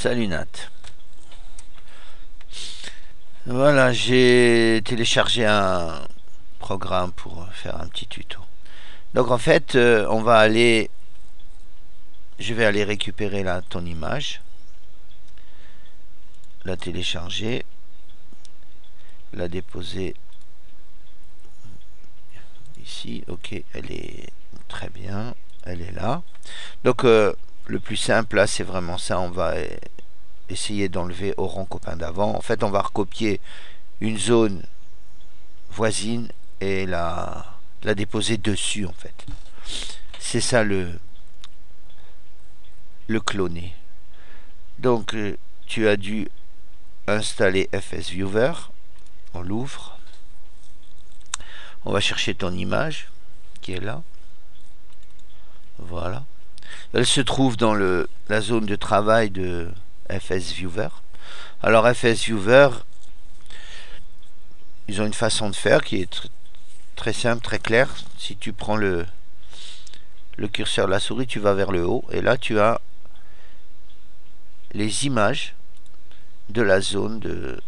Salut Nat. Voilà, j'ai téléchargé un programme pour faire un petit tuto. Donc en fait, je vais aller récupérer là ton image, la télécharger, la déposer ici. Ok, elle est très bien, elle est là. Donc le plus simple là, c'est vraiment ça. On va essayer d'enlever au rang copain d'avant. En fait, on va recopier une zone voisine et la déposer dessus en fait. C'est ça le cloner. Donc tu as dû installer FS Viewer. On l'ouvre. On va chercher ton image qui est là. Voilà. Elle se trouve dans la zone de travail de FS Viewer. Alors FS Viewer, ils ont une façon de faire qui est très simple, très claire. Si tu prends le curseur de la souris, tu vas vers le haut et là tu as les images de la zone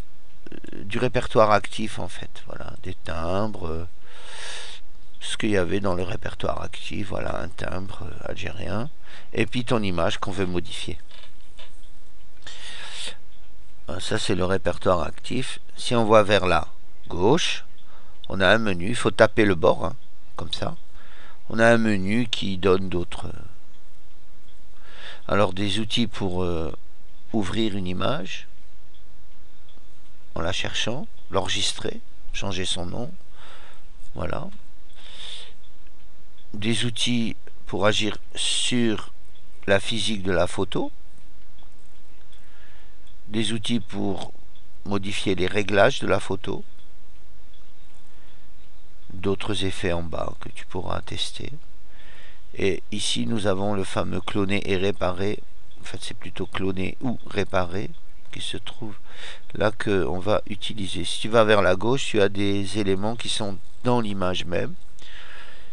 du répertoire actif en fait. Voilà, des timbres, ce qu'il y avait dans le répertoire actif. Voilà, un timbre algérien et puis ton image qu'on veut modifier. Ça c'est le répertoire actif. Si on voit vers la gauche, on a un menu. Il faut taper le bord hein, comme ça. On a un menu qui donne d'autres. Alors des outils pour ouvrir une image en la cherchant, l'enregistrer, changer son nom. Voilà. Des outils pour agir sur la physique de la photo. Des outils pour modifier les réglages de la photo. D'autres effets en bas que tu pourras tester. Et ici nous avons le fameux cloner et réparer. En fait c'est plutôt cloner ou réparer qui se trouve là que on va utiliser. Si tu vas vers la gauche, tu as des éléments qui sont dans l'image même.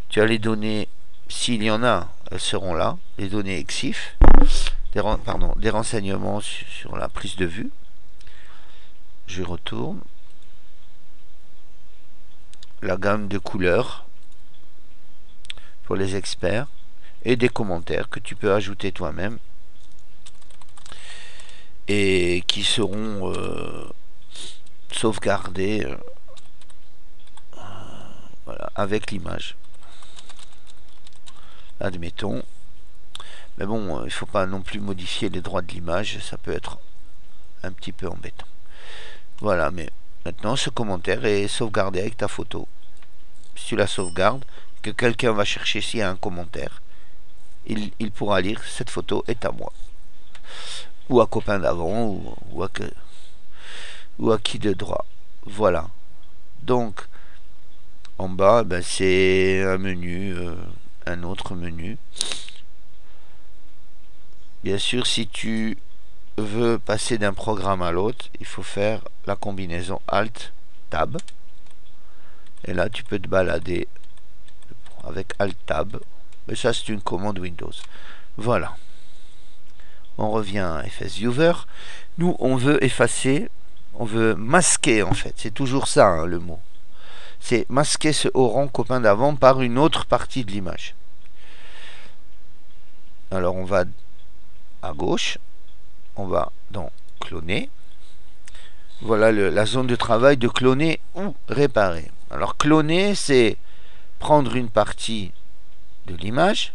Tu as les données, s'il y en a, elles seront là. Les données EXIF, des renseignements sur la prise de vue. Je retourne. La gamme de couleurs pour les experts et des commentaires que tu peux ajouter toi-même et qui seront sauvegardés voilà, avec l'image. Admettons. Mais bon, il ne faut pas non plus modifier les droits de l'image, ça peut être un petit peu embêtant. Voilà, mais maintenant ce commentaire est sauvegardé avec ta photo. Si tu la sauvegardes, que quelqu'un va chercher s'il y a un commentaire, il pourra lire cette photo est à moi. Ou à copain d'avant, ou à qui de droit. Voilà. Donc, en bas, ben, c'est un menu, un autre menu. Bien sûr, si tu veux passer d'un programme à l'autre, il faut faire la combinaison Alt-Tab. Et là, tu peux te balader avec Alt-Tab. Mais ça, c'est une commande Windows. Voilà. On revient à FS Viewer. Nous, on veut effacer, on veut masquer en fait. C'est toujours ça hein, le mot. C'est masquer ce haut rang copain d'avant par une autre partie de l'image. Alors on va à gauche, on va dans cloner. Voilà la zone de travail de cloner ou réparer. Alors cloner, c'est prendre une partie de l'image,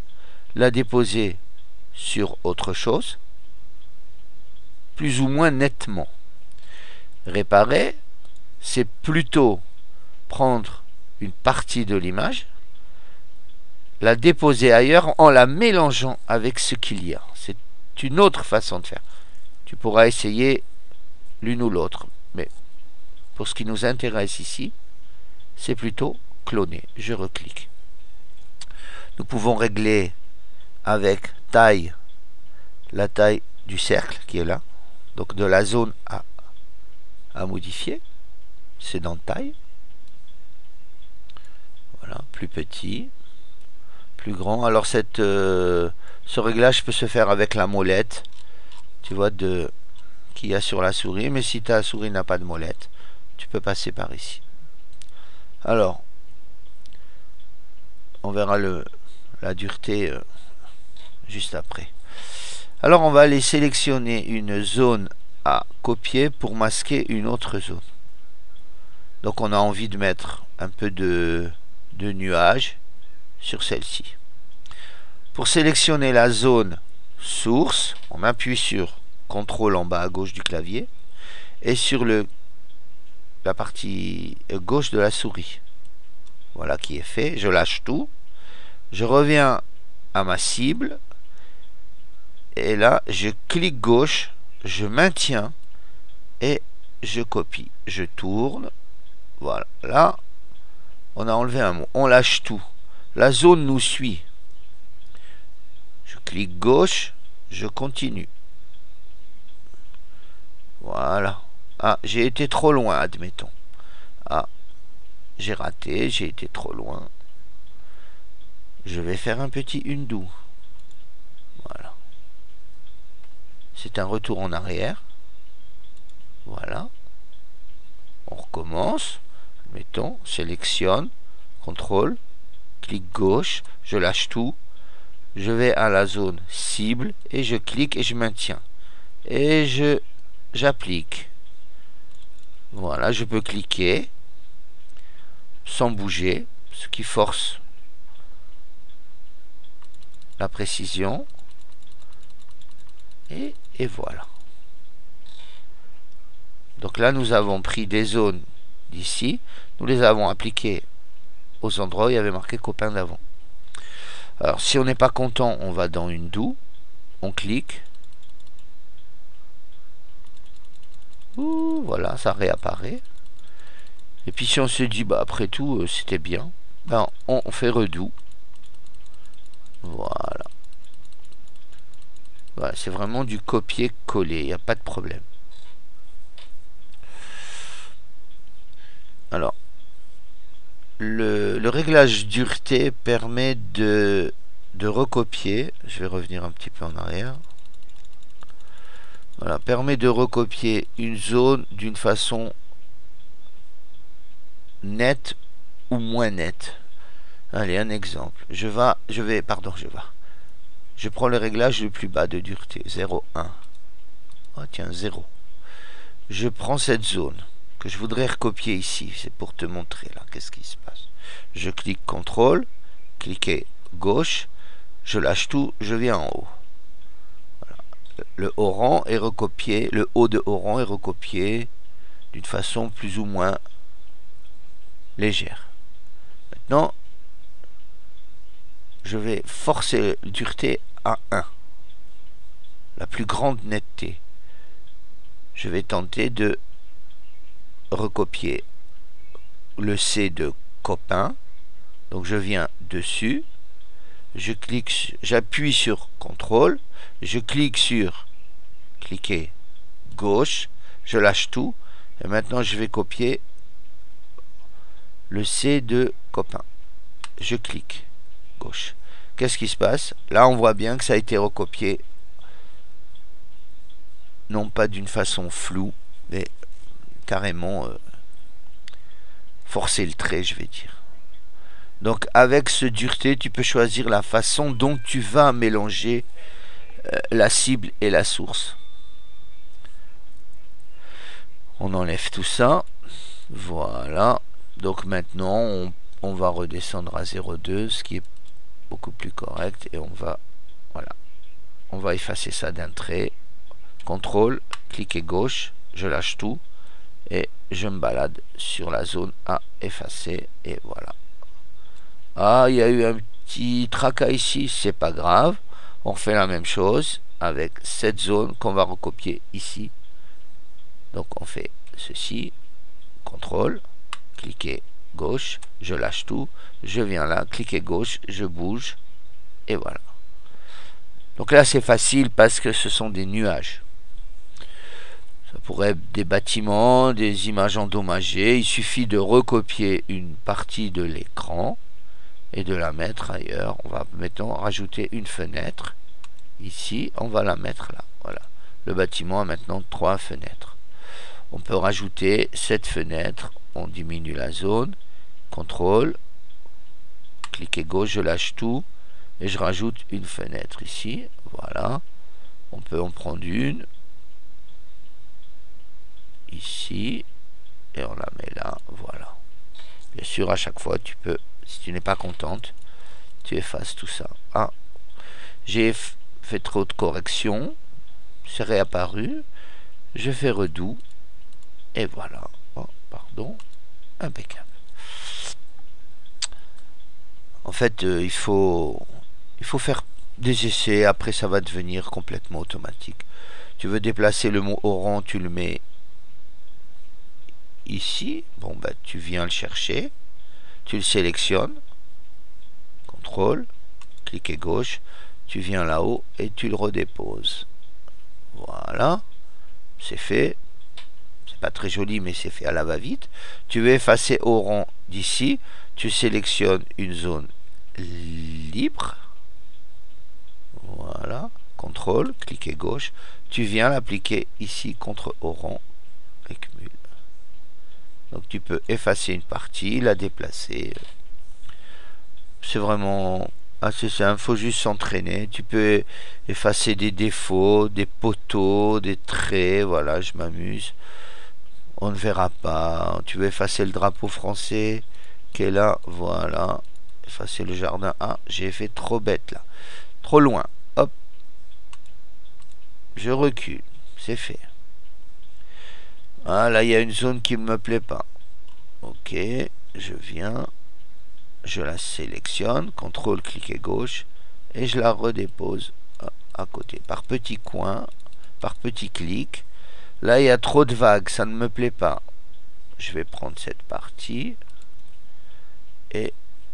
la déposer sur autre chose, plus ou moins nettement. Réparer, c'est plutôt prendre une partie de l'image, la déposer ailleurs en la mélangeant avec ce qu'il y a. C'est une autre façon de faire. Tu pourras essayer l'une ou l'autre, mais pour ce qui nous intéresse ici, c'est plutôt cloner. Je reclique. Nous pouvons régler avec taille la taille du cercle qui est là. Donc de la zone à modifier, c'est dans taille. Voilà, plus petit, plus grand. Alors ce réglage peut se faire avec la molette. tu vois, qu'il y a sur la souris. Mais si ta souris n'a pas de molette, tu peux passer par ici. Alors, on verra la dureté juste après. Alors, on va aller sélectionner une zone à copier pour masquer une autre zone. Donc, on a envie de mettre un peu de nuages sur celle-ci. Pour sélectionner la zone source, on appuie sur CTRL en bas à gauche du clavier et sur la partie gauche de la souris. Voilà qui est fait. Je lâche tout. Je reviens à ma cible. Et là, je clique gauche. Je maintiens. Et je copie. Je tourne. Voilà. Là, on a enlevé un mot. On lâche tout. La zone nous suit. Je clique gauche. Je continue. Voilà. Ah, j'ai été trop loin, admettons. Ah, j'ai raté, j'ai été trop loin. Je vais faire un petit undo. Voilà. C'est un retour en arrière. Voilà. On recommence. Mettons, sélectionne, contrôle, clic gauche, je lâche tout. Je vais à la zone cible et je clique et je maintiens. Et j'applique. Voilà, je peux cliquer sans bouger, ce qui force la précision. Et voilà. Donc là, nous avons pris des zones d'ici. Nous les avons appliquées aux endroits où il y avait marqué copain d'avant. Alors, si on n'est pas content, on va dans Undo. On clique. Ouh, voilà, ça réapparaît. Et puis si on se dit, bah après tout, c'était bien, ben, on fait redo. Voilà. Voilà, c'est vraiment du copier-coller, il n'y a pas de problème. Alors, le réglage dureté permet de recopier. Je vais revenir un petit peu en arrière. Voilà, permet de recopier une zone d'une façon nette ou moins nette. Allez, un exemple. Je prends le réglage le plus bas de dureté, 0,1. Oh tiens, 0. Je prends cette zone que je voudrais recopier ici. C'est pour te montrer là, qu'est-ce qui se passe. Je clique CTRL, cliquez gauche, je lâche tout, je viens en haut. Voilà. Le haut rang est recopié, le haut de haut rang est recopié d'une façon plus ou moins légère. Maintenant, je vais forcer la dureté à 1. La plus grande netteté. Je vais tenter de recopier le C de copain. Donc je viens dessus. J'appuie sur CTRL. Je clique sur cliquer gauche. Je lâche tout. Et maintenant je vais copier le C de copain. Je clique gauche. Qu'est-ce qui se passe? Là on voit bien que ça a été recopié, non pas d'une façon floue, mais carrément forcer le trait, je vais dire. Donc avec ce dureté, tu peux choisir la façon dont tu vas mélanger la cible et la source. On enlève tout ça. Voilà. Donc maintenant, on va redescendre à 0,2, ce qui est beaucoup plus correct. Et on va effacer ça d'un trait. CTRL, cliquez gauche, je lâche tout. Et je me balade sur la zone à effacer. Et voilà. Ah, il y a eu un petit tracas ici, c'est pas grave. On fait la même chose avec cette zone qu'on va recopier ici. Donc on fait ceci, CTRL, cliquez gauche, je lâche tout, je viens là, cliquez gauche, je bouge, et voilà. Donc là c'est facile parce que ce sont des nuages. Ça pourrait être des bâtiments, des images endommagées. Il suffit de recopier une partie de l'écran et de la mettre ailleurs. On va, mettons, rajouter une fenêtre. Ici, on va la mettre là. Voilà. Le bâtiment a maintenant 3 fenêtres. On peut rajouter cette fenêtre. On diminue la zone. Contrôle. Cliquez gauche, je lâche tout. Et je rajoute une fenêtre ici. Voilà. On peut en prendre une. Ici. Et on la met là. Voilà. Bien sûr, à chaque fois, tu peux, si tu n'es pas contente, tu effaces tout ça. Ah, j'ai fait trop de corrections. C'est réapparu. Je fais redoux. Et voilà. Oh, pardon. Impeccable. En fait, il faut faire des essais. Après, ça va devenir complètement automatique. Tu veux déplacer le mot oran, tu le mets ici. Bon, bah, tu viens le chercher. Tu le sélectionnes. Contrôle. Cliquez gauche. Tu viens là-haut et tu le redéposes. Voilà. C'est fait. C'est pas très joli, mais c'est fait à la va-vite. Tu veux effacer oran d'ici. Tu sélectionnes une zone libre. Voilà. Contrôle, cliquez gauche. Tu viens l'appliquer ici contre oran. Écumule. Donc tu peux effacer une partie, la déplacer. C'est vraiment assez simple. Il faut juste s'entraîner. Tu peux effacer des défauts, des poteaux, des traits. Voilà, je m'amuse. On ne verra pas. Tu veux effacer le drapeau français qui est là. Voilà. Effacer le jardin. Ah, j'ai fait trop bête là. Trop loin. Hop. Je recule. C'est fait. Ah, là, il y a une zone qui ne me plaît pas. Ok. Je viens. Je la sélectionne. Contrôle, cliquez gauche. Et je la redépose à côté. Par petits coins. Par petits clics. Là, il y a trop de vagues. Ça ne me plaît pas. Je vais prendre cette partie. Et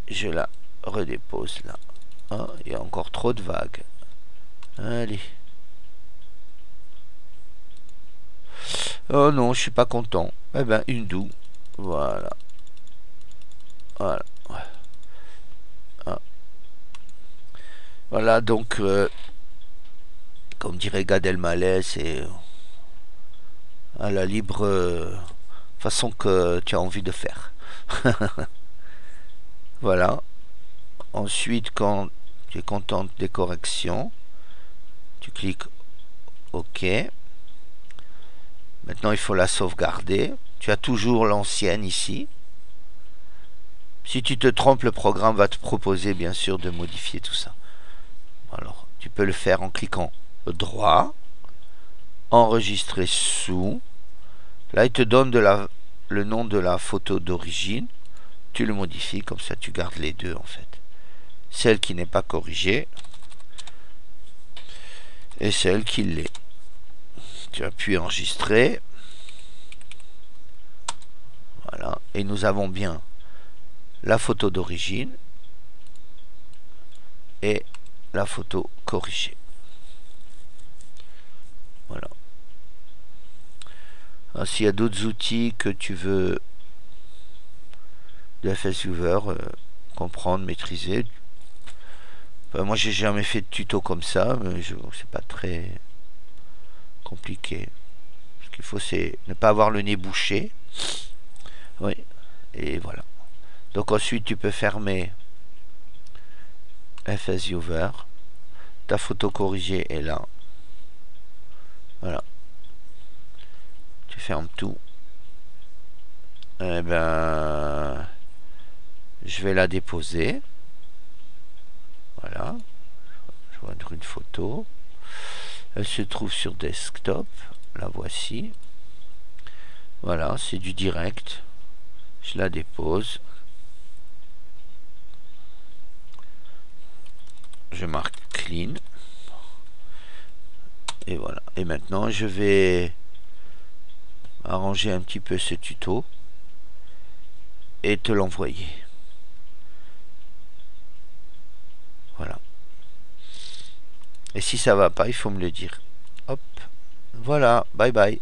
je la redépose là. Ah, il y a encore trop de vagues. Allez. Oh non, je suis pas content. Eh ben, une doux. Voilà. Voilà. Ah. Voilà, donc, comme dirait Gad Elmaleh, c'est à la libre façon que tu as envie de faire. Voilà. Ensuite, quand tu es content des corrections, tu cliques OK. Maintenant, il faut la sauvegarder. Tu as toujours l'ancienne ici. Si tu te trompes, le programme va te proposer, bien sûr, de modifier tout ça. Alors, tu peux le faire en cliquant droit, enregistrer sous. Là, il te donne le nom de la photo d'origine. Tu le modifies, comme ça, tu gardes les deux, en fait. Celle qui n'est pas corrigée et celle qui l'est. Tu appuies enregistrer. Voilà. Et nous avons bien la photo d'origine et la photo corrigée. Voilà. S'il y a d'autres outils que tu veux de FS Viewer comprendre, maîtriser, moi j'ai jamais fait de tuto comme ça, mais c'est pas très compliqué. Ce qu'il faut, c'est ne pas avoir le nez bouché. Oui, et voilà. Donc ensuite tu peux fermer FS Viewer. Ta photo corrigée est là. Voilà. Tu fermes tout. Eh ben, je vais la déposer. Voilà. Joindre une photo. Elle se trouve sur desktop. La voici. Voilà, c'est du direct. Je la dépose. Je marque clean. Et voilà. Et maintenant, je vais arranger un petit peu ce tuto et te l'envoyer. Voilà. Et si ça va pas, il faut me le dire. Hop. Voilà. Bye bye.